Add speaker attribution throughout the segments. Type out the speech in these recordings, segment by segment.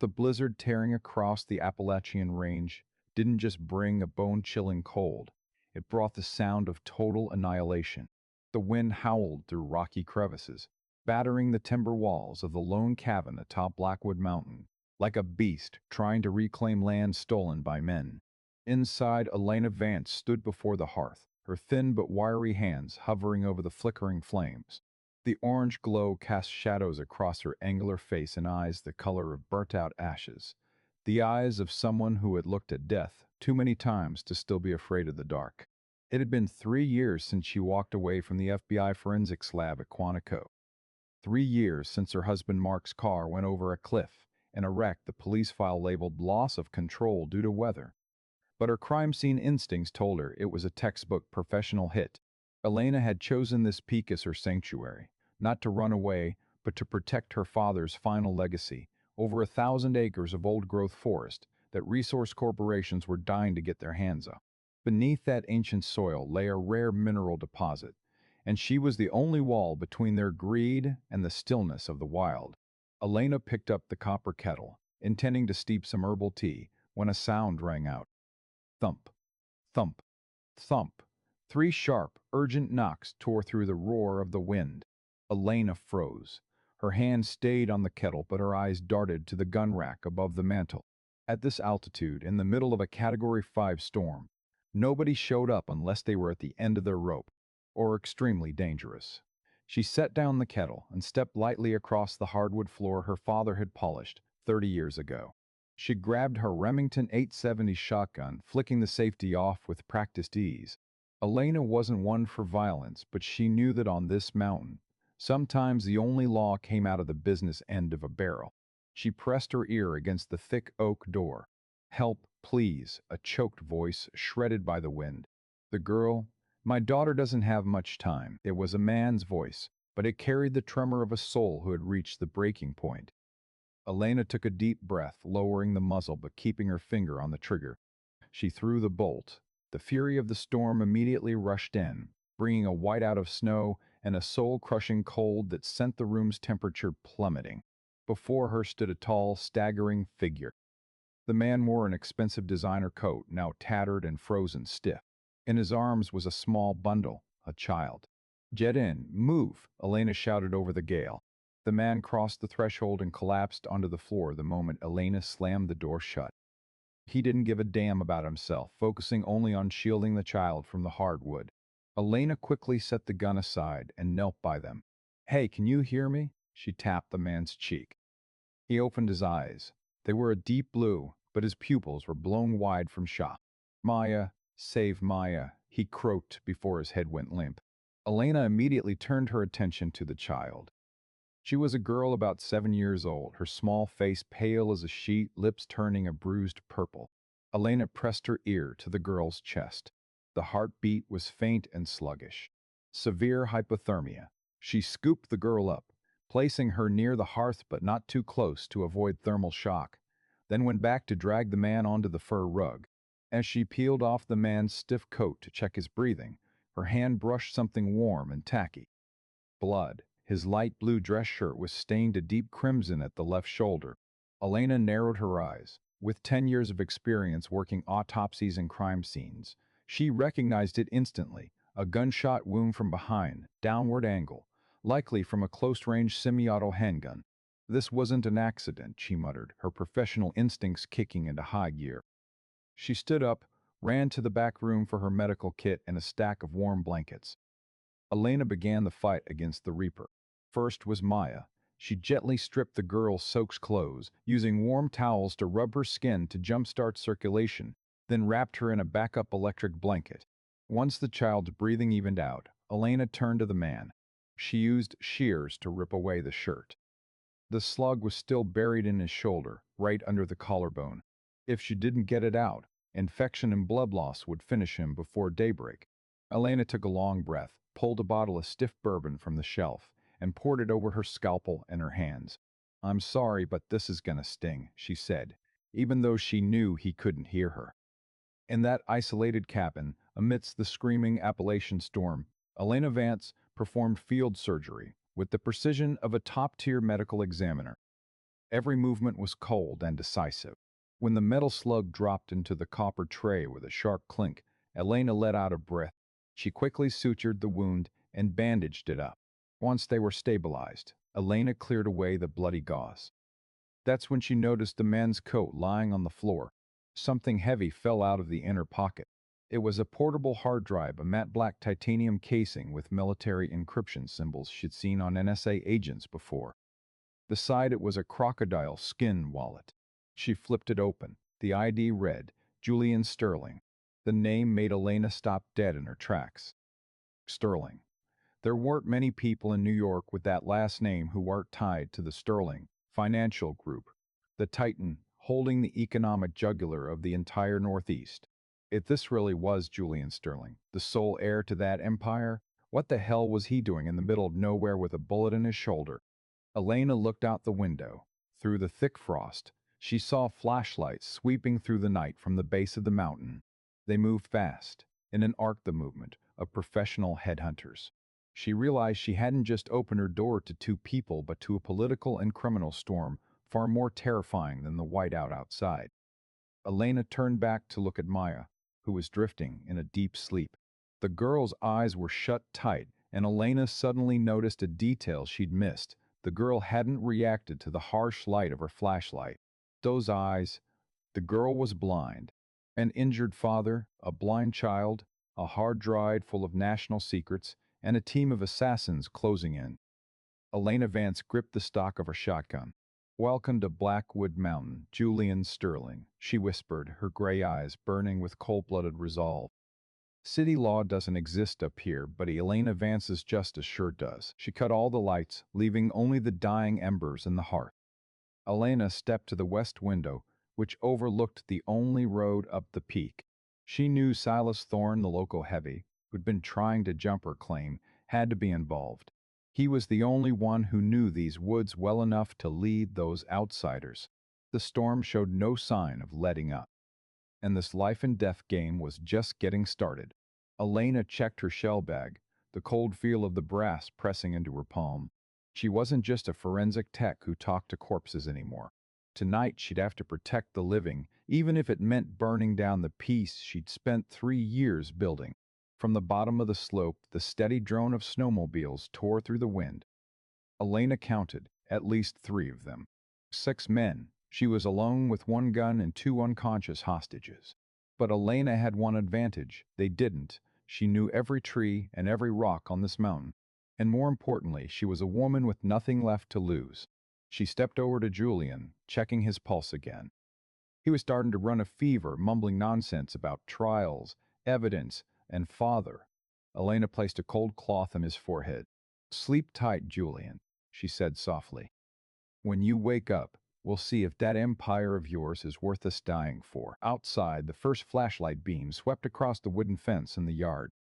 Speaker 1: The blizzard tearing across the Appalachian Range didn't just bring a bone-chilling cold, it brought the sound of total annihilation. The wind howled through rocky crevices, battering the timber walls of the lone cabin atop Blackwood Mountain, like a beast trying to reclaim land stolen by men. Inside, Elena Vance stood before the hearth, her thin but wiry hands hovering over the flickering flames. The orange glow cast shadows across her angular face and eyes the color of burnt-out ashes, the eyes of someone who had looked at death too many times to still be afraid of the dark. It had been 3 years since she walked away from the FBI forensics lab at Quantico. 3 years since her husband Mark's car went over a cliff in a wreck the police file labeled loss of control due to weather. But her crime scene instincts told her it was a textbook professional hit. Elena had chosen this peak as her sanctuary, not to run away, but to protect her father's final legacy, over 1,000 acres of old-growth forest that resource corporations were dying to get their hands on. Beneath that ancient soil lay a rare mineral deposit, and she was the only wall between their greed and the stillness of the wild. Elena picked up the copper kettle, intending to steep some herbal tea, when a sound rang out. Thump, thump, thump. 3 sharp, urgent knocks tore through the roar of the wind. Elena froze. Her hand stayed on the kettle, but her eyes darted to the gun rack above the mantel. At this altitude, in the middle of a Category 5 storm, nobody showed up unless they were at the end of their rope, or extremely dangerous. She set down the kettle and stepped lightly across the hardwood floor her father had polished 30 years ago. She grabbed her Remington 870 shotgun, flicking the safety off with practiced ease. Elena wasn't one for violence, but she knew that on this mountain, sometimes the only law came out of the business end of a barrel. She pressed her ear against the thick oak door. "Help, please," a choked voice shredded by the wind. "The girl, my daughter doesn't have much time." It was a man's voice, but it carried the tremor of a soul who had reached the breaking point. Elena took a deep breath, lowering the muzzle but keeping her finger on the trigger. She threw the bolt. The fury of the storm immediately rushed in, bringing a whiteout of snow and a soul-crushing cold that sent the room's temperature plummeting. Before her stood a tall, staggering figure. The man wore an expensive designer coat, now tattered and frozen stiff. In his arms was a small bundle, a child. "Get in, move," Elena shouted over the gale. The man crossed the threshold and collapsed onto the floor the moment Elena slammed the door shut. He didn't give a damn about himself, focusing only on shielding the child from the hardwood. Elena quickly set the gun aside and knelt by them. "Hey, can you hear me?" She tapped the man's cheek. He opened his eyes. They were a deep blue, but his pupils were blown wide from shock. "Maya, save Maya," he croaked before his head went limp. Elena immediately turned her attention to the child. She was a girl about 7 years old, her small face pale as a sheet, lips turning a bruised purple. Elena pressed her ear to the girl's chest. The heartbeat was faint and sluggish. Severe hypothermia. She scooped the girl up, placing her near the hearth but not too close to avoid thermal shock, then went back to drag the man onto the fur rug. As she peeled off the man's stiff coat to check his breathing, her hand brushed something warm and tacky. Blood. His light blue dress shirt was stained a deep crimson at the left shoulder. Elena narrowed her eyes. With 10 years of experience working autopsies and crime scenes, she recognized it instantly, a gunshot wound from behind, downward angle, likely from a close-range semi-auto handgun. "This wasn't an accident," she muttered, her professional instincts kicking into high gear. She stood up, ran to the back room for her medical kit and a stack of warm blankets. Elena began the fight against the Reaper. First was Maya. She gently stripped the girl's soaked clothes, using warm towels to rub her skin to jumpstart circulation, then wrapped her in a backup electric blanket. Once the child's breathing evened out, Elena turned to the man. She used shears to rip away the shirt. The slug was still buried in his shoulder, right under the collarbone. If she didn't get it out, infection and blood loss would finish him before daybreak. Elena took a long breath, pulled a bottle of stiff bourbon from the shelf, and poured it over her scalpel and her hands. "I'm sorry, but this is gonna sting," she said, even though she knew he couldn't hear her. In that isolated cabin, amidst the screaming Appalachian storm, Elena Vance performed field surgery with the precision of a top-tier medical examiner. Every movement was cold and decisive. When the metal slug dropped into the copper tray with a sharp clink, Elena let out a breath. She quickly sutured the wound and bandaged it up. Once they were stabilized, Elena cleared away the bloody gauze. That's when she noticed the man's coat lying on the floor. Something heavy fell out of the inner pocket. It was a portable hard drive, a matte black titanium casing with military encryption symbols she'd seen on NSA agents before. Beside it was a crocodile skin wallet. She flipped it open. The ID read, Julian Sterling. The name made Elena stop dead in her tracks. Sterling. There weren't many people in New York with that last name who weren't tied to the Sterling Financial Group, the titan holding the economic jugular of the entire Northeast. If this really was Julian Sterling, the sole heir to that empire, what the hell was he doing in the middle of nowhere with a bullet in his shoulder? Elena looked out the window. Through the thick frost, she saw flashlights sweeping through the night from the base of the mountain. They moved fast, in an arc the movement of professional headhunters. She realized she hadn't just opened her door to two people but to a political and criminal storm far more terrifying than the whiteout outside. Elena turned back to look at Maya, who was drifting in a deep sleep. The girl's eyes were shut tight, and Elena suddenly noticed a detail she'd missed. The girl hadn't reacted to the harsh light of her flashlight. Those eyes. The girl was blind. An injured father, a blind child, a hard drive full of national secrets, and a team of assassins closing in. Elena Vance gripped the stock of her shotgun. Welcome to Blackwood Mountain, Julian Sterling, she whispered, her gray eyes burning with cold-blooded resolve. City law doesn't exist up here, but Elena Vance's justice sure does. She cut all the lights, leaving only the dying embers in the hearth. Elena stepped to the west window, which overlooked the only road up the peak. She knew Silas Thorne, the local heavy, who'd been trying to jump her claim, had to be involved. He was the only one who knew these woods well enough to lead those outsiders. The storm showed no sign of letting up, and this life and death game was just getting started. Elena checked her shell bag, the cold feel of the brass pressing into her palm. She wasn't just a forensic tech who talked to corpses anymore. Tonight she'd have to protect the living, even if it meant burning down the peace she'd spent 3 years building. From the bottom of the slope, the steady drone of snowmobiles tore through the wind. Elena counted, at least 3 of them. 6 men. She was alone with 1 gun and 2 unconscious hostages. But Elena had one advantage. They didn't. She knew every tree and every rock on this mountain. And more importantly, she was a woman with nothing left to lose. She stepped over to Julian, checking his pulse again. He was starting to run a fever, mumbling nonsense about trials, evidence, and father. Elena placed a cold cloth on his forehead. Sleep tight, Julian, she said softly. When you wake up, we'll see if that empire of yours is worth us dying for. Outside, the first flashlight beam swept across the wooden fence in the yard.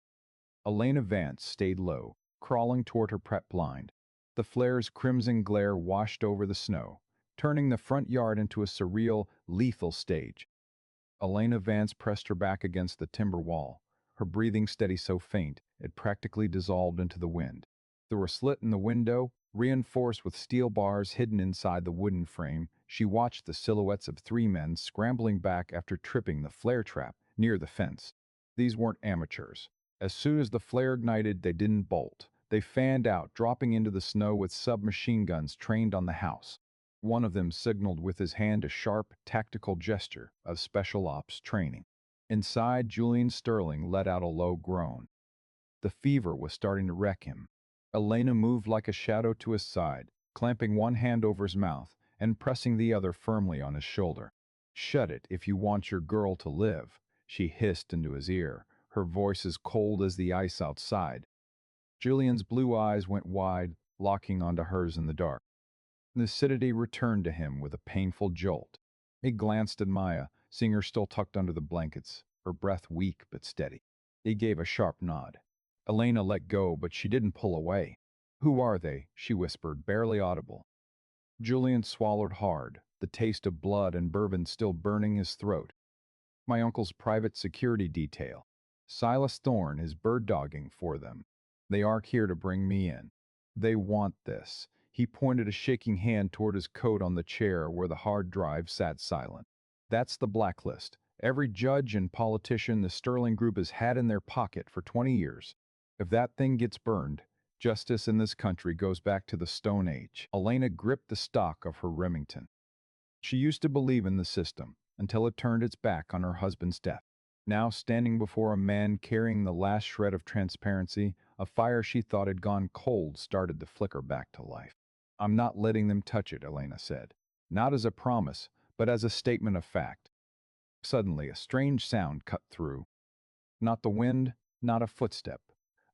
Speaker 1: Elena Vance stayed low, crawling toward her prep blind. The flare's crimson glare washed over the snow, turning the front yard into a surreal, lethal stage. Elena Vance pressed her back against the timber wall, her breathing steady so faint it practically dissolved into the wind. Through a slit in the window, reinforced with steel bars hidden inside the wooden frame, she watched the silhouettes of 3 men scrambling back after tripping the flare trap near the fence. These weren't amateurs. As soon as the flare ignited, they didn't bolt. They fanned out, dropping into the snow with submachine guns trained on the house. One of them signaled with his hand a sharp, tactical gesture of special ops training. Inside, Julian Sterling let out a low groan. The fever was starting to wreck him. Elena moved like a shadow to his side, clamping one hand over his mouth and pressing the other firmly on his shoulder. "Shut it if you want your girl to live," she hissed into his ear, her voice as cold as the ice outside. Julian's blue eyes went wide, locking onto hers in the dark. Lucidity returned to him with a painful jolt. He glanced at Maya, seeing her still tucked under the blankets, her breath weak but steady. He gave a sharp nod. Elena let go, but she didn't pull away. "Who are they?" she whispered, barely audible. Julian swallowed hard, the taste of blood and bourbon still burning his throat. "My uncle's private security detail. Silas Thorne is bird-dogging for them. They aren't here to bring me in. They want this. He pointed a shaking hand toward his coat on the chair where the hard drive sat silent. That's the blacklist. Every judge and politician the Sterling Group has had in their pocket for 20 years. If that thing gets burned, justice in this country goes back to the Stone Age. Elena gripped the stock of her Remington. She used to believe in the system until it turned its back on her husband's death. Now, standing before a man carrying the last shred of transparency, a fire she thought had gone cold started to flicker back to life. I'm not letting them touch it, Elena said. Not as a promise, but as a statement of fact. Suddenly, a strange sound cut through. Not the wind, not a footstep.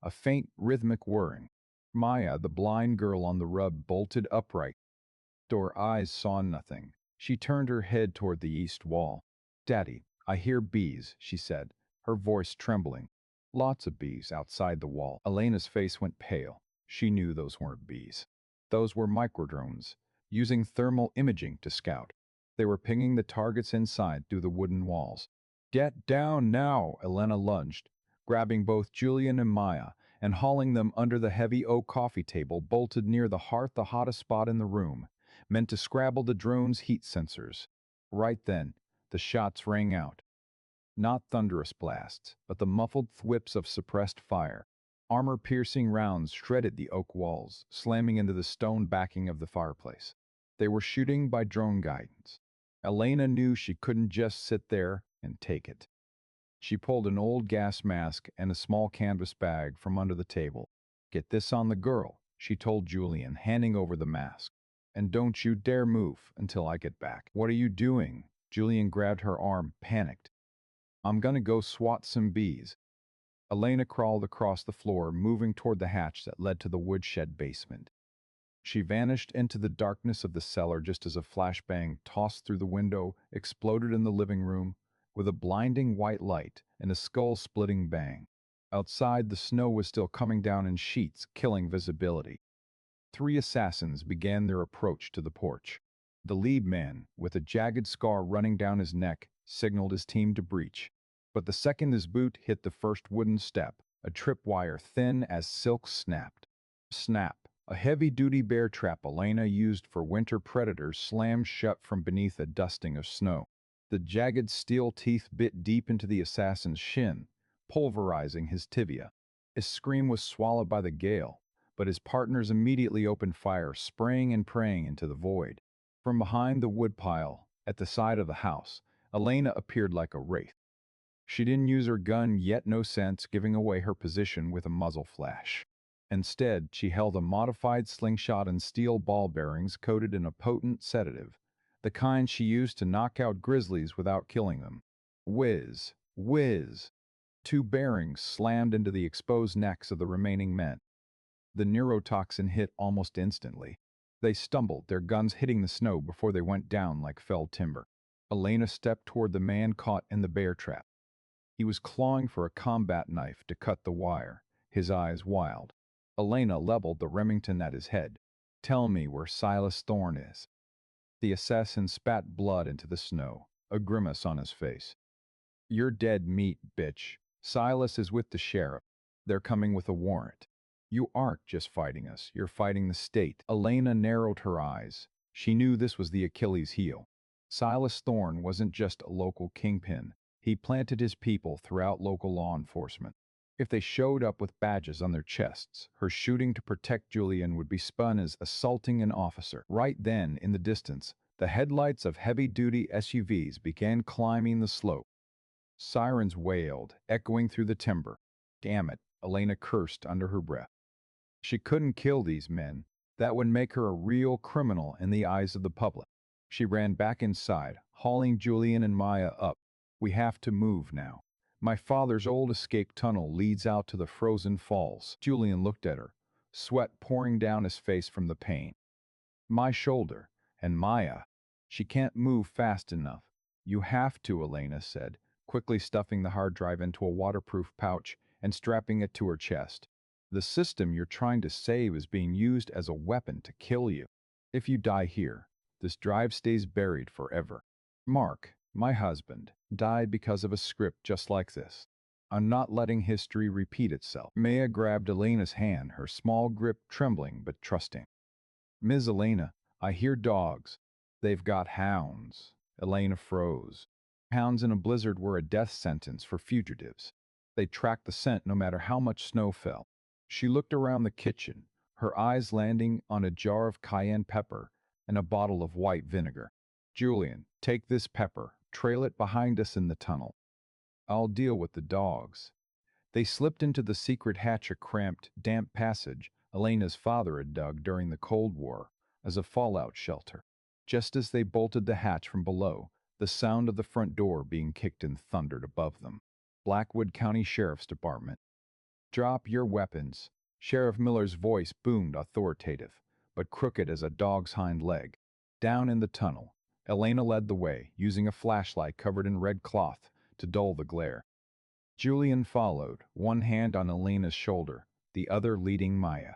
Speaker 1: A faint, rhythmic whirring. Maya, the blind girl on the rug, bolted upright. Though her eyes saw nothing, she turned her head toward the east wall. Daddy, I hear bees, she said, her voice trembling. Lots of bees outside the wall. Elena's face went pale. She knew those weren't bees. Those were microdrones, using thermal imaging to scout. They were pinging the targets inside through the wooden walls. Get down now, Elena lunged, grabbing both Julian and Maya and hauling them under the heavy oak coffee table bolted near the hearth, the hottest spot in the room, meant to scrabble the drone's heat sensors. Right then, the shots rang out. Not thunderous blasts, but the muffled thwips of suppressed fire. Armor-piercing rounds shredded the oak walls, slamming into the stone backing of the fireplace. They were shooting by drone guidance. Elena knew she couldn't just sit there and take it. She pulled an old gas mask and a small canvas bag from under the table. Get this on the girl, she told Julian, handing over the mask. And don't you dare move until I get back. What are you doing? Julian grabbed her arm, panicked. I'm gonna go swat some bees. Elena crawled across the floor, moving toward the hatch that led to the woodshed basement. She vanished into the darkness of the cellar just as a flashbang tossed through the window exploded in the living room with a blinding white light and a skull-splitting bang. Outside, the snow was still coming down in sheets, killing visibility. 3 assassins began their approach to the porch. The lead man, with a jagged scar running down his neck, signaled his team to breach. But the second his boot hit the first wooden step, a tripwire thin as silk snapped. Snap! A heavy-duty bear trap Elena used for winter predators slammed shut from beneath a dusting of snow. The jagged steel teeth bit deep into the assassin's shin, pulverizing his tibia. His scream was swallowed by the gale, but his partners immediately opened fire, spraying and praying into the void. From behind the woodpile, at the side of the house, Elena appeared like a wraith. She didn't use her gun, yet no sense giving away her position with a muzzle flash. Instead, she held a modified slingshot and steel ball bearings coated in a potent sedative, the kind she used to knock out grizzlies without killing them. Whiz! Whiz! 2 bearings slammed into the exposed necks of the remaining men. The neurotoxin hit almost instantly. They stumbled, their guns hitting the snow before they went down like felled timber. Elena stepped toward the man caught in the bear trap. He was clawing for a combat knife to cut the wire, his eyes wild. Elena leveled the Remington at his head. Tell me where Silas Thorne is. The assassin spat blood into the snow, a grimace on his face. You're dead meat, bitch. Silas is with the sheriff. They're coming with a warrant. You aren't just fighting us, you're fighting the state. Elena narrowed her eyes. She knew this was the Achilles heel. Silas Thorne wasn't just a local kingpin. He planted his people throughout local law enforcement. If they showed up with badges on their chests, her shooting to protect Julian would be spun as assaulting an officer. Right then, in the distance, the headlights of heavy-duty SUVs began climbing the slope. Sirens wailed, echoing through the timber. Damn it, Elena cursed under her breath. She couldn't kill these men. That would make her a real criminal in the eyes of the public. She ran back inside, hauling Julian and Maya up. We have to move now. My father's old escape tunnel leads out to the frozen falls. Julian looked at her, sweat pouring down his face from the pain. My shoulder. And Maya. She can't move fast enough. You have to, Elena said, quickly stuffing the hard drive into a waterproof pouch and strapping it to her chest. The system you're trying to save is being used as a weapon to kill you. If you die here, this drive stays buried forever. Mark, my husband, died because of a script just like this. I'm not letting history repeat itself. Maya grabbed Elena's hand, her small grip trembling but trusting. Ms. Elena, I hear dogs. They've got hounds. Elena froze. Hounds in a blizzard were a death sentence for fugitives. They tracked the scent no matter how much snow fell. She looked around the kitchen, her eyes landing on a jar of cayenne pepper and a bottle of white vinegar. Julian, take this pepper, trail it behind us in the tunnel. I'll deal with the dogs. They slipped into the secret hatch, a cramped, damp passage Elena's father had dug during the Cold War as a fallout shelter. Just as they bolted the hatch from below, the sound of the front door being kicked in thundered above them. Blackwood County Sheriff's Department. Drop your weapons. Sheriff Miller's voice boomed, authoritative, but crooked as a dog's hind leg. Down in the tunnel, Elena led the way, using a flashlight covered in red cloth to dull the glare. Julian followed, one hand on Elena's shoulder, the other leading Maya.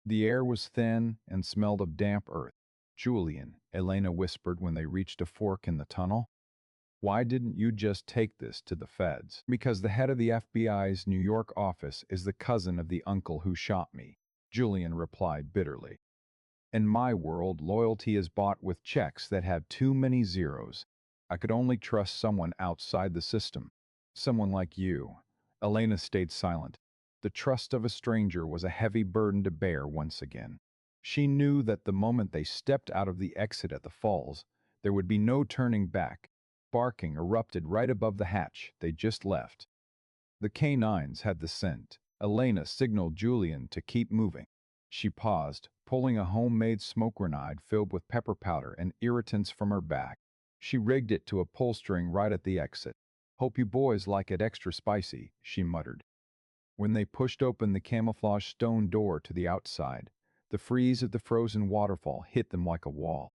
Speaker 1: The air was thin and smelled of damp earth. Julian, Elena whispered when they reached a fork in the tunnel. Why didn't you just take this to the feds? Because the head of the FBI's New York office is the cousin of the uncle who shot me, Julian replied bitterly. In my world, loyalty is bought with checks that have too many zeros. I could only trust someone outside the system. Someone like you. Elena stayed silent. The trust of a stranger was a heavy burden to bear once again. She knew that the moment they stepped out of the exit at the falls, there would be no turning back. Barking erupted right above the hatch they just left. The canines had the scent. Elena signaled Julian to keep moving. She paused, pulling a homemade smoke grenade filled with pepper powder and irritants from her bag. She rigged it to a pull string right at the exit. Hope you boys like it extra spicy, she muttered. When they pushed open the camouflage stone door to the outside, the freeze of the frozen waterfall hit them like a wall.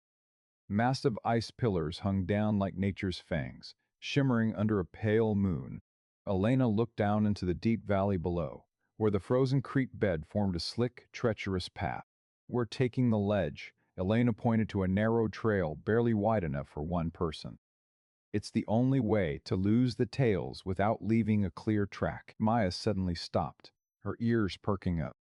Speaker 1: Massive ice pillars hung down like nature's fangs, shimmering under a pale moon. Elena looked down into the deep valley below, where the frozen creek bed formed a slick, treacherous path. We're taking the ledge. Elena pointed to a narrow trail barely wide enough for one person. It's the only way to lose the tails without leaving a clear track. Maya suddenly stopped, her ears perking up.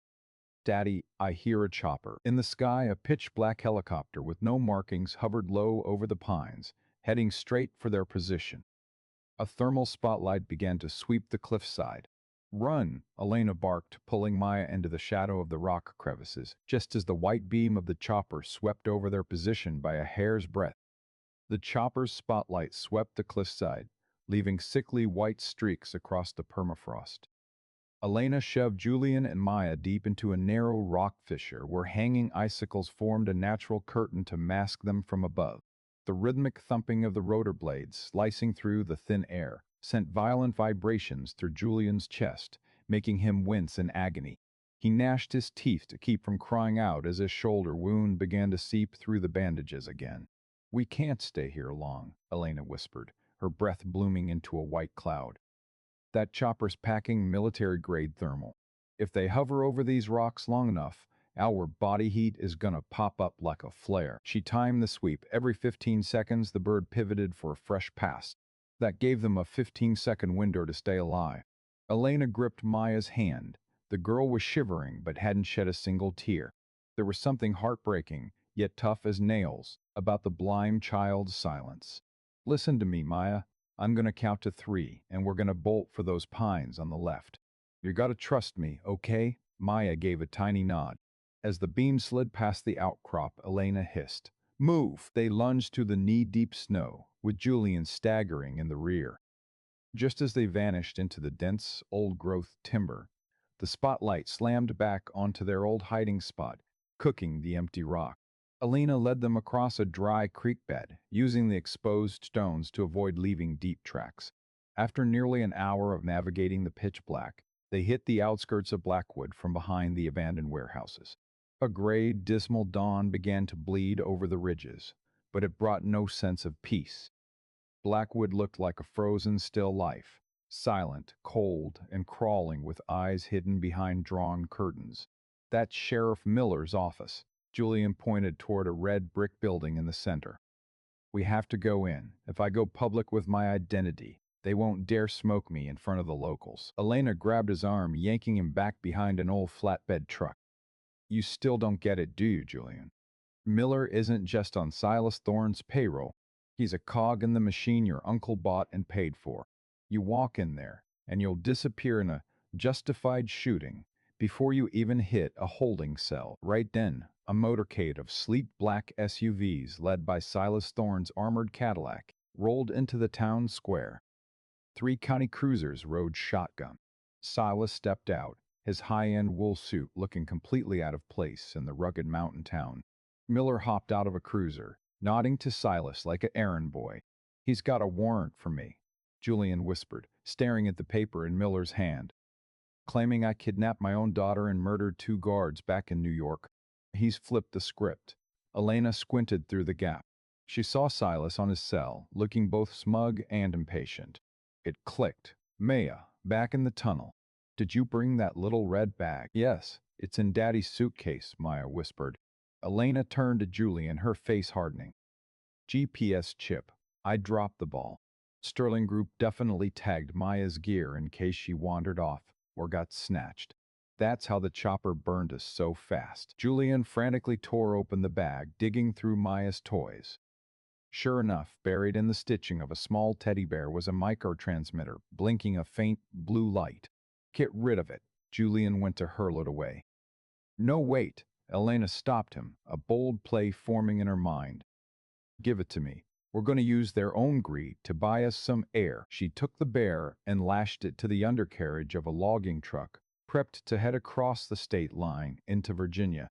Speaker 1: Daddy, I hear a chopper. In the sky, a pitch-black helicopter with no markings hovered low over the pines, heading straight for their position. A thermal spotlight began to sweep the cliffside. Run, Elena barked, pulling Maya into the shadow of the rock crevices, just as the white beam of the chopper swept over their position by a hair's breadth. The chopper's spotlight swept the cliffside, leaving sickly white streaks across the permafrost. Elena shoved Julian and Maya deep into a narrow rock fissure where hanging icicles formed a natural curtain to mask them from above. The rhythmic thumping of the rotor blades, slicing through the thin air, sent violent vibrations through Julian's chest, making him wince in agony. He gnashed his teeth to keep from crying out as his shoulder wound began to seep through the bandages again. We can't stay here long, Elena whispered, her breath blooming into a white cloud. That chopper's packing military-grade thermal. If they hover over these rocks long enough, our body heat is gonna pop up like a flare. She timed the sweep. Every 15 seconds, the bird pivoted for a fresh pass. That gave them a 15-second window to stay alive. Elena gripped Maya's hand. The girl was shivering but hadn't shed a single tear. There was something heartbreaking, yet tough as nails, about the blind child's silence. Listen to me, Maya. I'm gonna count to 3, and we're gonna bolt for those pines on the left. You gotta trust me, okay? Maya gave a tiny nod. As the beam slid past the outcrop, Elena hissed. Move! They lunged to the knee-deep snow, with Julian staggering in the rear. Just as they vanished into the dense, old-growth timber, the spotlight slammed back onto their old hiding spot, cooking the empty rock. Elena led them across a dry creek bed, using the exposed stones to avoid leaving deep tracks. After nearly an hour of navigating the pitch black, they hit the outskirts of Blackwood from behind the abandoned warehouses. A gray, dismal dawn began to bleed over the ridges, but it brought no sense of peace. Blackwood looked like a frozen still life, silent, cold, and crawling with eyes hidden behind drawn curtains. That's Sheriff Miller's office. Julian pointed toward a red brick building in the center. We have to go in. If I go public with my identity, they won't dare smoke me in front of the locals. Elena grabbed his arm, yanking him back behind an old flatbed truck. You still don't get it, do you, Julian? Miller isn't just on Silas Thorne's payroll. He's a cog in the machine your uncle bought and paid for. You walk in there, and you'll disappear in a justified shooting before you even hit a holding cell. Right then, a motorcade of sleek black SUVs led by Silas Thorne's armored Cadillac rolled into the town square. Three county cruisers rode shotgun. Silas stepped out, his high-end wool suit looking completely out of place in the rugged mountain town. Miller hopped out of a cruiser, nodding to Silas like an errand boy. "He's got a warrant for me," Julian whispered, staring at the paper in Miller's hand. "Claiming I kidnapped my own daughter and murdered two guards back in New York." He's flipped the script. Elena squinted through the gap. She saw Silas on his cell, looking both smug and impatient. It clicked. "Maya, back in the tunnel. Did you bring that little red bag?" "Yes, it's in Daddy's suitcase," Maya whispered. Elena turned to Julian, her face hardening. "GPS chip. I dropped the ball." Sterling Group definitely tagged Maya's gear in case she wandered off or got snatched. That's how the chopper burned us so fast. Julian frantically tore open the bag, digging through Maya's toys. Sure enough, buried in the stitching of a small teddy bear was a microtransmitter, blinking a faint blue light. "Get rid of it." Julian went to hurl it away. "No, wait." Elena stopped him, a bold play forming in her mind. "Give it to me. We're going to use their own greed to buy us some air." She took the bear and lashed it to the undercarriage of a logging truck, prepped to head across the state line into Virginia.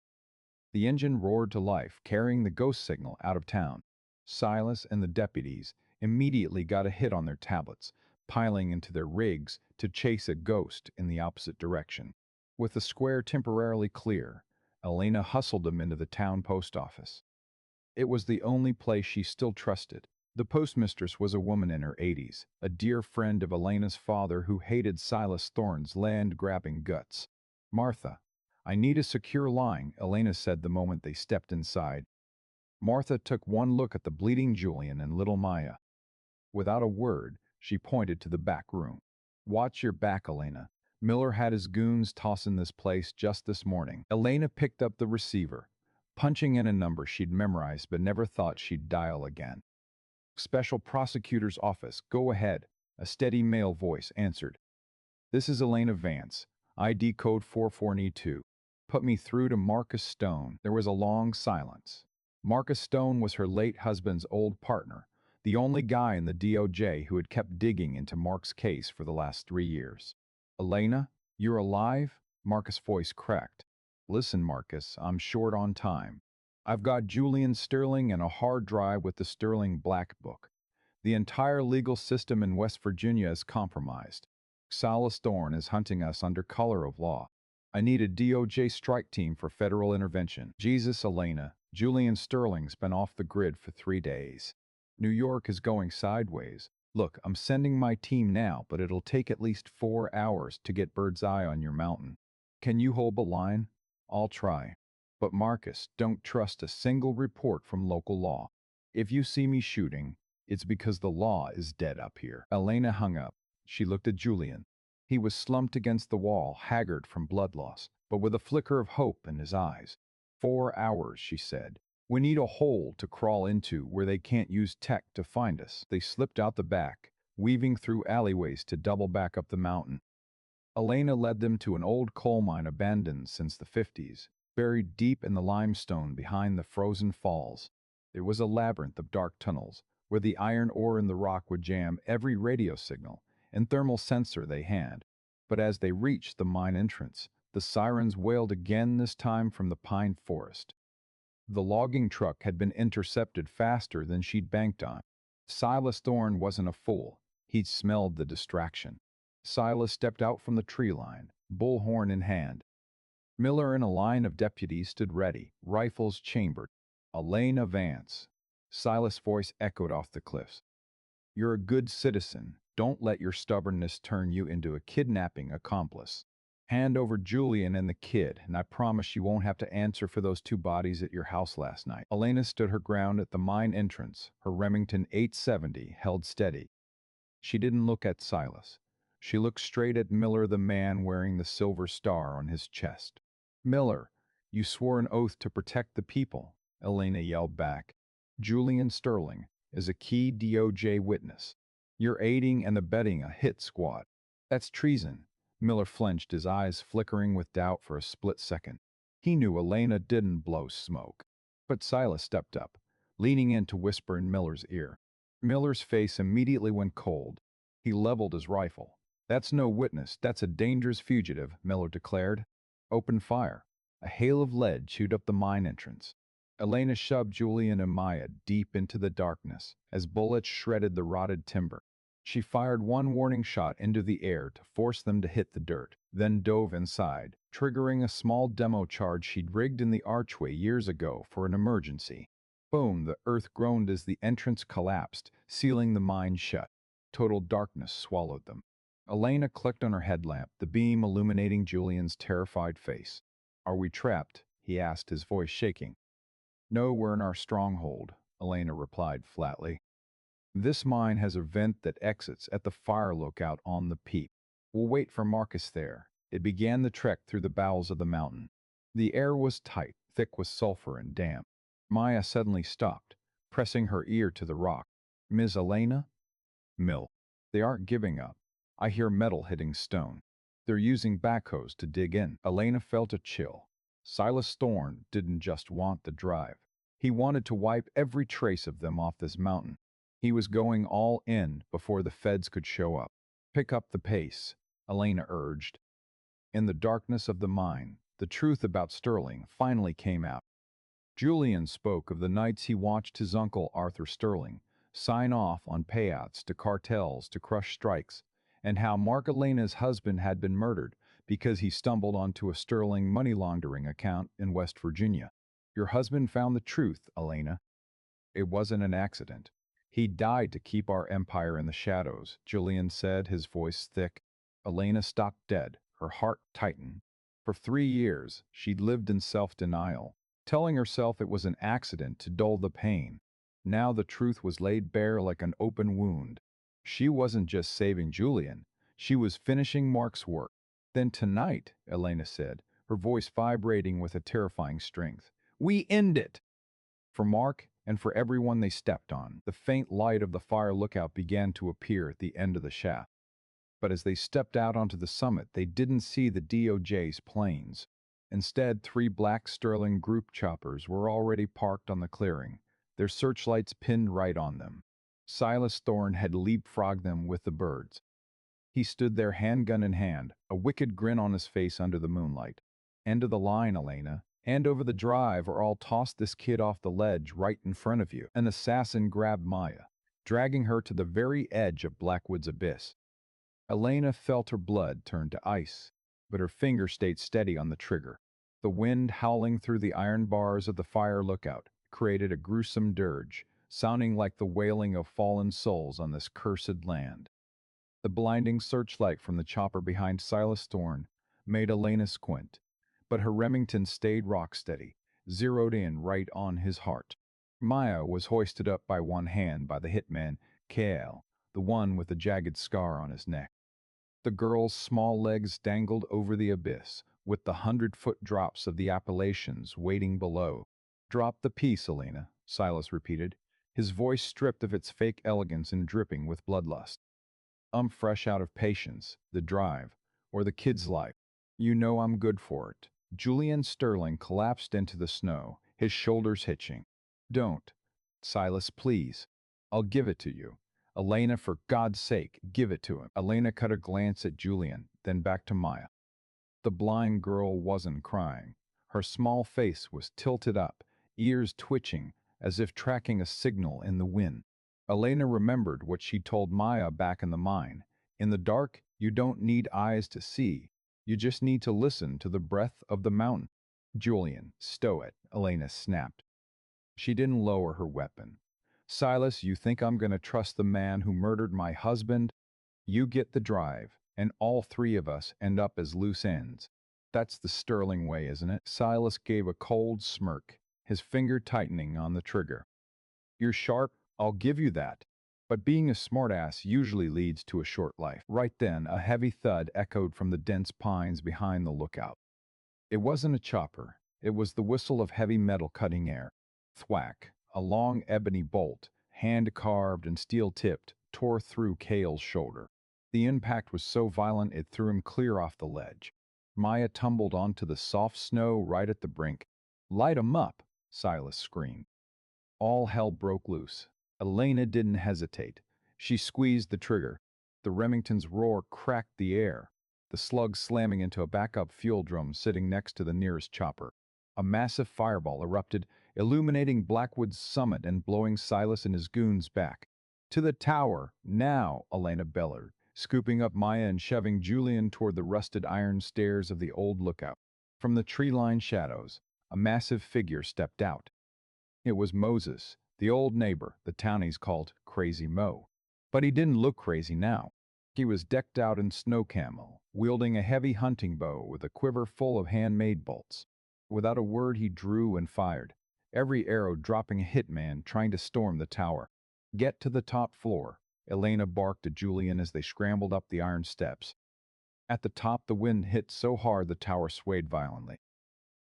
Speaker 1: The engine roared to life, carrying the ghost signal out of town. Silas and the deputies immediately got a hit on their tablets, piling into their rigs to chase a ghost in the opposite direction. With the square temporarily clear, Elena hustled them into the town post office. It was the only place she still trusted. The postmistress was a woman in her 80s, a dear friend of Elena's father who hated Silas Thorne's land-grabbing guts. "Martha, I need a secure line," Elena said the moment they stepped inside. Martha took one look at the bleeding Julian and little Maya. Without a word, she pointed to the back room. "Watch your back, Elena. Miller had his goons tossing this place just this morning." Elena picked up the receiver, punching in a number she'd memorized but never thought she'd dial again. "Special Prosecutor's Office, go ahead," a steady male voice answered. "This is Elena Vance, ID code 4492. Put me through to Marcus Stone." There was a long silence. Marcus Stone was her late husband's old partner, the only guy in the DOJ who had kept digging into Mark's case for the last 3 years. "Elena, you're alive?" Marcus' voice cracked. "Listen, Marcus, I'm short on time. I've got Julian Sterling and a hard drive with the Sterling Black Book. The entire legal system in West Virginia is compromised. Silas Thorne is hunting us under color of law. I need a DOJ strike team for federal intervention." "Jesus, Elena, Julian Sterling's been off the grid for 3 days. New York is going sideways. Look, I'm sending my team now, but it'll take at least 4 hours to get bird's eye on your mountain. Can you hold the line?" "I'll try. But Marcus, don't trust a single report from local law. If you see me shooting, it's because the law is dead up here." Elena hung up. She looked at Julian. He was slumped against the wall, haggard from blood loss, but with a flicker of hope in his eyes. "4 hours," she said. "We need a hole to crawl into where they can't use tech to find us." They slipped out the back, weaving through alleyways to double back up the mountain. Elena led them to an old coal mine abandoned since the 50s, buried deep in the limestone behind the frozen falls. It was a labyrinth of dark tunnels, where the iron ore in the rock would jam every radio signal and thermal sensor they had. But as they reached the mine entrance, the sirens wailed again, this time from the pine forest. The logging truck had been intercepted faster than she'd banked on. Silas Thorne wasn't a fool. He'd smelled the distraction. Silas stepped out from the tree line, bullhorn in hand. Miller and a line of deputies stood ready, rifles chambered. "Elena Vance." Silas' voice echoed off the cliffs. "You're a good citizen. Don't let your stubbornness turn you into a kidnapping accomplice. Hand over Julian and the kid, and I promise you won't have to answer for those two bodies at your house last night." Elena stood her ground at the mine entrance, her Remington 870 held steady. She didn't look at Silas. She looked straight at Miller, the man wearing the silver star on his chest. "Miller, you swore an oath to protect the people. Elena yelled back. Julian Sterling is a key DOJ witness. You're aiding and abetting a hit squad. That's treason. Miller flinched, his eyes flickering with doubt for a split second. He knew Elena didn't blow smoke. But Silas stepped up, leaning in to whisper in Miller's ear. Miller's face immediately went cold. He leveled his rifle. That's no witness, that's a dangerous fugitive, Miller declared. Open fire. A hail of lead chewed up the mine entrance. Elena shoved Julian and Maya deep into the darkness as bullets shredded the rotted timber. She fired one warning shot into the air to force them to hit the dirt, then dove inside, triggering a small demo charge she'd rigged in the archway years ago for an emergency. Boom, the earth groaned as the entrance collapsed, sealing the mine shut. Total darkness swallowed them. Elena clicked on her headlamp, the beam illuminating Julian's terrified face. Are we trapped? He asked, his voice shaking. No, we're in our stronghold, Elena replied flatly. This mine has a vent that exits at the fire lookout on the peak. We'll wait for Marcus there. It began the trek through the bowels of the mountain. The air was tight, thick with sulfur and damp. Maya suddenly stopped, pressing her ear to the rock. Ms. Elena? Mill. They aren't giving up. I hear metal hitting stone. They're using backhoes to dig in. Elena felt a chill. Silas Thorne didn't just want the drive. He wanted to wipe every trace of them off this mountain. He was going all in before the feds could show up. Pick up the pace, Elena urged. In the darkness of the mine, the truth about Sterling finally came out. Julian spoke of the nights he watched his uncle Arthur Sterling sign off on payouts to cartels to crush strikes, and how Mark Elena's husband had been murdered because he stumbled onto a Sterling money laundering account in West Virginia. Your husband found the truth, Elena. It wasn't an accident. He died to keep our empire in the shadows, Julian said, his voice thick. Elena stopped dead, her heart tightened. For 3 years, she'd lived in self-denial, telling herself it was an accident to dull the pain. Now the truth was laid bare like an open wound. She wasn't just saving Julian, she was finishing Mark's work. Then tonight, Elena said, her voice vibrating with a terrifying strength, we end it! For Mark and for everyone they stepped on, the faint light of the fire lookout began to appear at the end of the shaft. But as they stepped out onto the summit, they didn't see the DOJ's planes. Instead, 3 black Sterling group choppers were already parked on the clearing, their searchlights pinned right on them. Silas Thorne had leapfrogged them with the birds. He stood there handgun in hand, a wicked grin on his face under the moonlight. End of the line, Elena. Hand over the drive or I'll toss this kid off the ledge right in front of you. An assassin grabbed Maya, dragging her to the very edge of Blackwood's abyss. Elena felt her blood turn to ice, but her finger stayed steady on the trigger. The wind howling through the iron bars of the fire lookout created a gruesome dirge, sounding like the wailing of fallen souls on this cursed land. The blinding searchlight from the chopper behind Silas Thorne made Elena squint, but her Remington stayed rock-steady, zeroed in right on his heart. Maya was hoisted up by one hand by the hitman, Kael, the one with the jagged scar on his neck. The girl's small legs dangled over the abyss, with the 100-foot drops of the Appalachians waiting below. Drop the piece, Elena, Silas repeated, his voice stripped of its fake elegance and dripping with bloodlust. I'm fresh out of patience, the drive, or the kid's life. You know I'm good for it. Julian Sterling collapsed into the snow, his shoulders hitching. Don't. Silas, please. I'll give it to you. Elena, for God's sake, give it to him. Elena cut a glance at Julian, then back to Maya. The blind girl wasn't crying. Her small face was tilted up, ears twitching, as if tracking a signal in the wind. Elena remembered what she told Maya back in the mine. In the dark, you don't need eyes to see. You just need to listen to the breath of the mountain. Julian, stow it, Elena snapped. She didn't lower her weapon. Silas, you think I'm going to trust the man who murdered my husband? You get the drive, and all 3 of us end up as loose ends. That's the Sterling way, isn't it? Silas gave a cold smirk, his finger tightening on the trigger. You're sharp, I'll give you that. But being a smartass usually leads to a short life. Right then, a heavy thud echoed from the dense pines behind the lookout. It wasn't a chopper. It was the whistle of heavy metal cutting air. Thwack! A long ebony bolt, hand-carved and steel-tipped, tore through Cale's shoulder. The impact was so violent it threw him clear off the ledge. Maya tumbled onto the soft snow right at the brink. "Light 'em up!" Silas screamed. All hell broke loose. Elena didn't hesitate. She squeezed the trigger. The Remington's roar cracked the air, the slug slamming into a backup fuel drum sitting next to the nearest chopper. A massive fireball erupted, illuminating Blackwood's summit and blowing Silas and his goons back. "To the tower, now!" Elena bellowed, scooping up Maya and shoving Julian toward the rusted iron stairs of the old lookout. From the tree-lined shadows, a massive figure stepped out. It was Moses, the old neighbor the townies called Crazy Mo. But he didn't look crazy now. He was decked out in snow camo, wielding a heavy hunting bow with a quiver full of handmade bolts. Without a word he drew and fired, every arrow dropping a hitman trying to storm the tower. "Get to the top floor," Elena barked at Julian as they scrambled up the iron steps. At the top the wind hit so hard the tower swayed violently.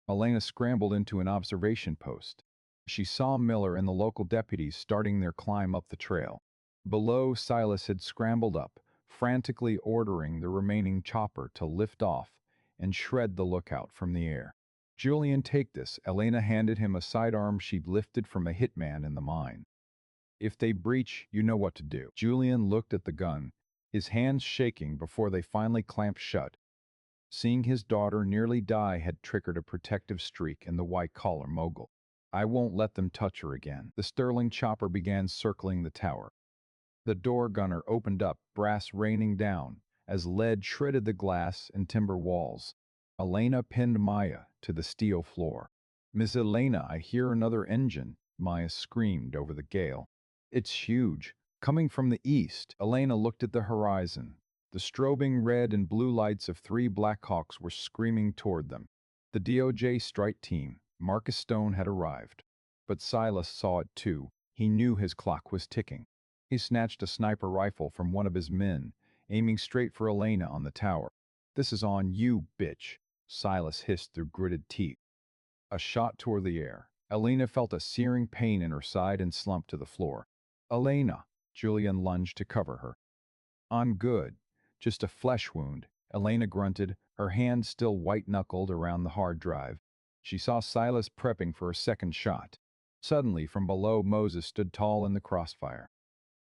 Speaker 1: Elena scrambled into an observation post. She saw Miller and the local deputies starting their climb up the trail. Below, Silas had scrambled up, frantically ordering the remaining chopper to lift off and shred the lookout from the air. "Julian, take this." Elena handed him a sidearm she'd lifted from a hitman in the mine. "If they breach, you know what to do." Julian looked at the gun, his hands shaking before they finally clamped shut. Seeing his daughter nearly die had triggered a protective streak in the white-collar mogul. "I won't let them touch her again." The Sterling chopper began circling the tower. The door gunner opened up, brass raining down, as lead shredded the glass and timber walls. Elena pinned Maya to the steel floor. "Miss Elena, I hear another engine," Maya screamed over the gale. "It's huge, coming from the east." Elena looked at the horizon. The strobing red and blue lights of 3 Blackhawks were screaming toward them. The DOJ strike team, Marcus Stone, had arrived. But Silas saw it too. He knew his clock was ticking. He snatched a sniper rifle from one of his men, aiming straight for Elena on the tower. "This is on you, bitch," Silas hissed through gritted teeth. A shot tore the air. Elena felt a searing pain in her side and slumped to the floor. "Elena!" Julian lunged to cover her. "I'm good. Just a flesh wound," Elena grunted, her hand still white-knuckled around the hard drive. She saw Silas prepping for a second shot. Suddenly, from below, Moses stood tall in the crossfire.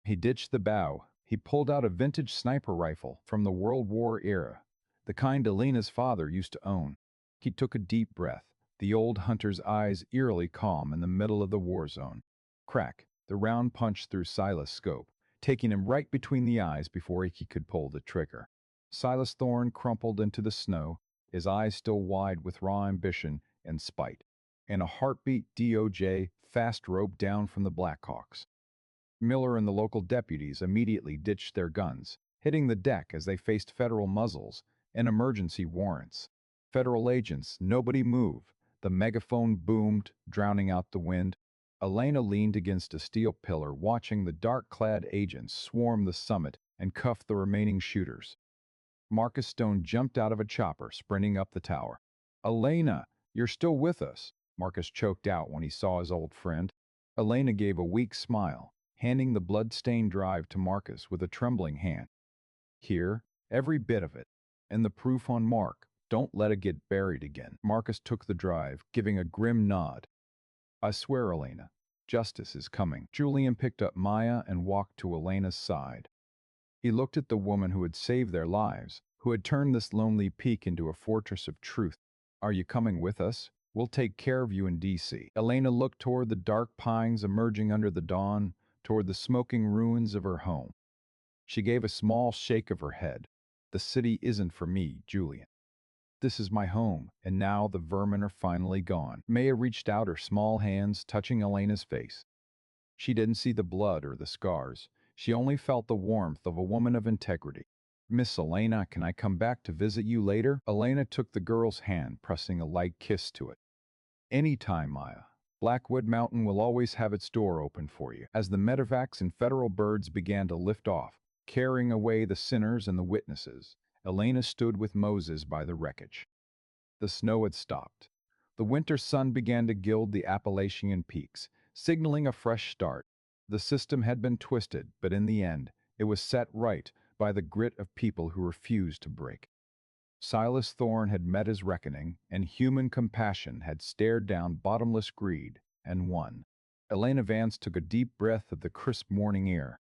Speaker 1: He ditched the bow. He pulled out a vintage sniper rifle from the World War era, the kind Elena's father used to own. He took a deep breath, the old hunter's eyes eerily calm in the middle of the war zone. Crack! The round punched through Silas' scope, taking him right between the eyes before he could pull the trigger. Silas Thorne crumpled into the snow, his eyes still wide with raw ambition and spite. In a heartbeat, DOJ fast roped down from the Blackhawks. Miller and the local deputies immediately ditched their guns, hitting the deck as they faced federal muzzles and emergency warrants. "Federal agents, nobody move." The megaphone boomed, drowning out the wind. Elena leaned against a steel pillar, watching the dark-clad agents swarm the summit and cuff the remaining shooters. Marcus Stone jumped out of a chopper, sprinting up the tower. "Elena, you're still with us," Marcus choked out when he saw his old friend. Elena gave a weak smile, handing the blood-stained drive to Marcus with a trembling hand. "Here, every bit of it. And the proof on Mark. Don't let it get buried again." Marcus took the drive, giving a grim nod. "I swear, Elena, justice is coming." Julian picked up Maya and walked to Elena's side. He looked at the woman who had saved their lives, who had turned this lonely peak into a fortress of truth. "Are you coming with us? We'll take care of you in D.C." Elena looked toward the dark pines emerging under the dawn, toward the smoking ruins of her home. She gave a small shake of her head. "The city isn't for me, Julian. This is my home, and now the vermin are finally gone." Maya reached out her small hands, touching Elena's face. She didn't see the blood or the scars. She only felt the warmth of a woman of integrity. "Miss Elena, can I come back to visit you later?" Elena took the girl's hand, pressing a light kiss to it. "Anytime, Maya. Blackwood Mountain will always have its door open for you." As the medevacs and federal birds began to lift off, carrying away the sinners and the witnesses, Elena stood with Moses by the wreckage. The snow had stopped. The winter sun began to gild the Appalachian peaks, signaling a fresh start. The system had been twisted, but in the end, it was set right by the grit of people who refused to break. Silas Thorne had met his reckoning, and human compassion had stared down bottomless greed and won. Elena Vance took a deep breath of the crisp morning air.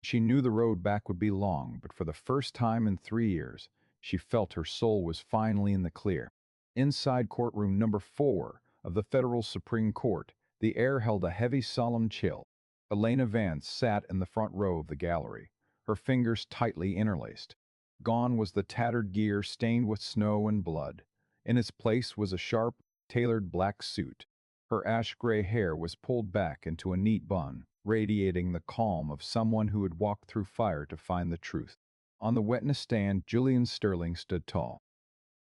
Speaker 1: She knew the road back would be long, but for the first time in 3 years, she felt her soul was finally in the clear. Inside courtroom number 4 of the Federal Supreme Court, the air held a heavy, solemn chill. Elena Vance sat in the front row of the gallery, her fingers tightly interlaced. Gone was the tattered gear stained with snow and blood. In its place was a sharp, tailored black suit. Her ash-gray hair was pulled back into a neat bun, radiating the calm of someone who had walked through fire to find the truth. On the witness stand, Julian Sterling stood tall.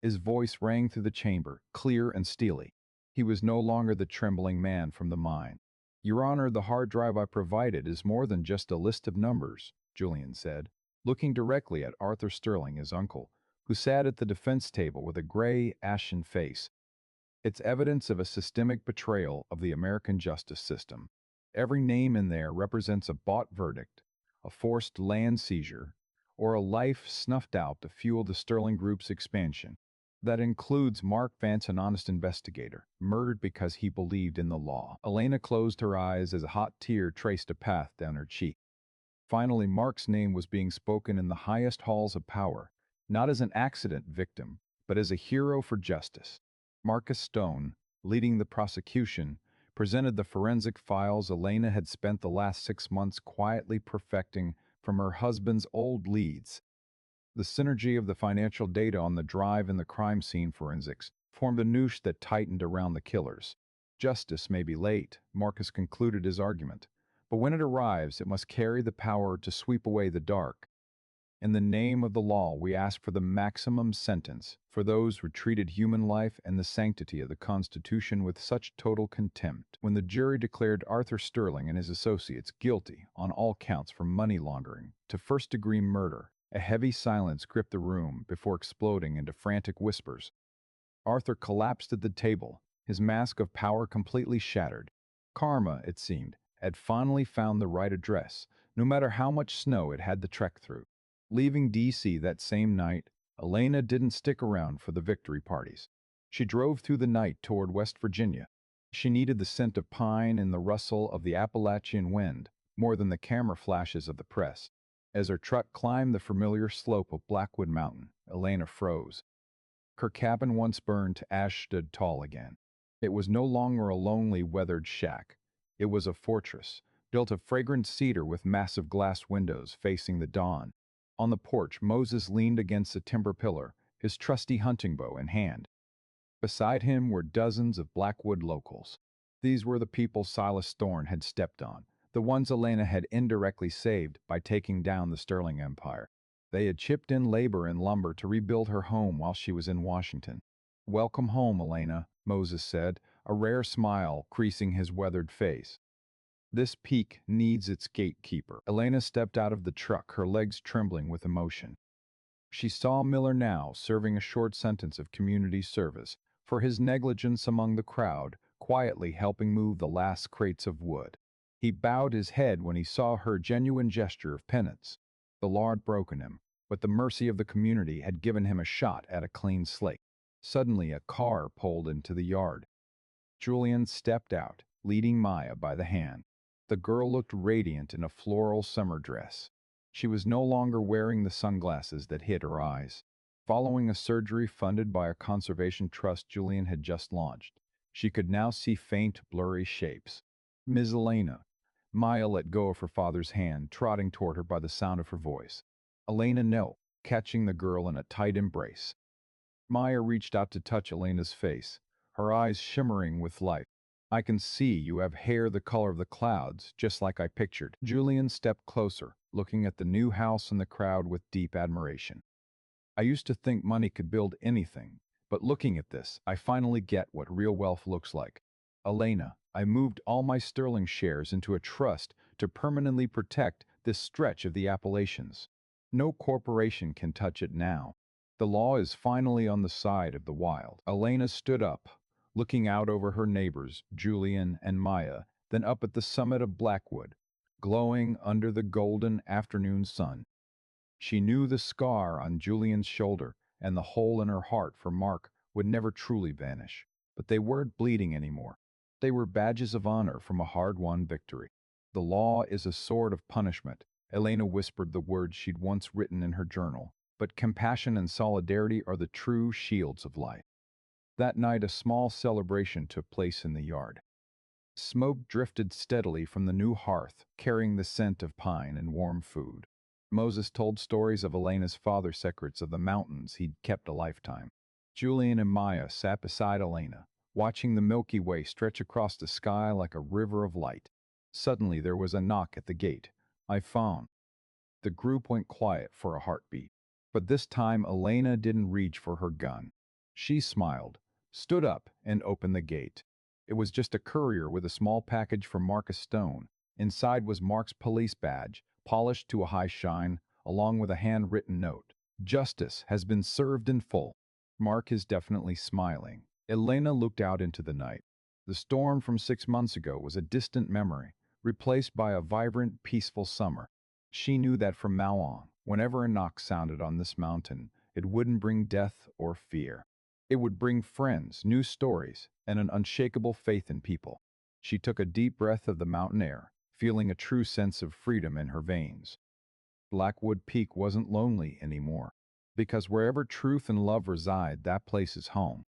Speaker 1: His voice rang through the chamber, clear and steely. He was no longer the trembling man from the mine. "Your Honor, the hard drive I provided is more than just a list of numbers," Julian said, looking directly at Arthur Sterling, his uncle, who sat at the defense table with a gray, ashen face. "It's evidence of a systemic betrayal of the American justice system. Every name in there represents a bought verdict, a forced land seizure, or a life snuffed out to fuel the Sterling Group's expansion. That includes Mark Vance, an honest investigator, murdered because he believed in the law." Elena closed her eyes as a hot tear traced a path down her cheek. Finally, Mark's name was being spoken in the highest halls of power, not as an accident victim, but as a hero for justice. Marcus Stone, leading the prosecution, presented the forensic files Elena had spent the last 6 months quietly perfecting from her husband's old leads. The synergy of the financial data on the drive and the crime scene forensics formed a noose that tightened around the killers. "Justice may be late," Marcus concluded his argument, "but when it arrives, it must carry the power to sweep away the dark. In the name of the law, we ask for the maximum sentence for those who treated human life and the sanctity of the Constitution with such total contempt." When the jury declared Arthur Sterling and his associates guilty on all counts from money laundering to first-degree murder, a heavy silence gripped the room before exploding into frantic whispers. Arthur collapsed at the table, his mask of power completely shattered. Karma, it seemed, had finally found the right address, no matter how much snow it had to trek through. Leaving D.C. that same night, Elena didn't stick around for the victory parties. She drove through the night toward West Virginia. She needed the scent of pine and the rustle of the Appalachian wind more than the camera flashes of the press. As her truck climbed the familiar slope of Blackwood Mountain, Elena froze. Her cabin, once burned to ash, stood tall again. It was no longer a lonely, weathered shack. It was a fortress, built of fragrant cedar with massive glass windows facing the dawn. On the porch, Moses leaned against a timber pillar, his trusty hunting bow in hand. Beside him were dozens of Blackwood locals. These were the people Silas Thorne had stepped on, the ones Elena had indirectly saved by taking down the Sterling Empire. They had chipped in labor and lumber to rebuild her home while she was in Washington. "Welcome home, Elena," Moses said, a rare smile creasing his weathered face. "This peak needs its gatekeeper." Elena stepped out of the truck, her legs trembling with emotion. She saw Miller now serving a short sentence of community service for his negligence among the crowd, quietly helping move the last crates of wood. He bowed his head when he saw her genuine gesture of penance. The law had broken him, but the mercy of the community had given him a shot at a clean slate. Suddenly, a car pulled into the yard. Julian stepped out, leading Maya by the hand. The girl looked radiant in a floral summer dress. She was no longer wearing the sunglasses that hid her eyes. Following a surgery funded by a conservation trust Julian had just launched, she could now see faint, blurry shapes. "Ms. Elena." Maya let go of her father's hand, trotting toward her by the sound of her voice. Elena knelt, catching the girl in a tight embrace. Maya reached out to touch Elena's face, her eyes shimmering with life. "I can see you have hair the color of the clouds, just like I pictured." Julian stepped closer, looking at the new house and the crowd with deep admiration. "I used to think money could build anything, but looking at this, I finally get what real wealth looks like. Elena, I moved all my Sterling shares into a trust to permanently protect this stretch of the Appalachians. No corporation can touch it now. The law is finally on the side of the wild." Elena stood up, looking out over her neighbors, Julian and Maya, then up at the summit of Blackwood, glowing under the golden afternoon sun. She knew the scar on Julian's shoulder and the hole in her heart for Mark would never truly vanish, but they weren't bleeding anymore. They were badges of honor from a hard-won victory. The law is a sword of punishment. Elena whispered the words she'd once written in her journal, but compassion and solidarity are the true shields of life. That night, a small celebration took place in the yard. Smoke drifted steadily from the new hearth, carrying the scent of pine and warm food. Moses told stories of Elena's father's secrets of the mountains he'd kept a lifetime. Julian and Maya sat beside Elena, watching the Milky Way stretch across the sky like a river of light. Suddenly there was a knock at the gate. "I found." The group went quiet for a heartbeat. But this time Elena didn't reach for her gun. She smiled, stood up, and opened the gate. It was just a courier with a small package from Marcus Stone. Inside was Mark's police badge, polished to a high shine, along with a handwritten note. "Justice has been served in full." Mark is definitely smiling. Elena looked out into the night. The storm from 6 months ago was a distant memory, replaced by a vibrant, peaceful summer. She knew that from now on, whenever a knock sounded on this mountain, it wouldn't bring death or fear. It would bring friends, new stories, and an unshakable faith in people. She took a deep breath of the mountain air, feeling a true sense of freedom in her veins. Blackwood Peak wasn't lonely anymore, because wherever truth and love reside, that place is home.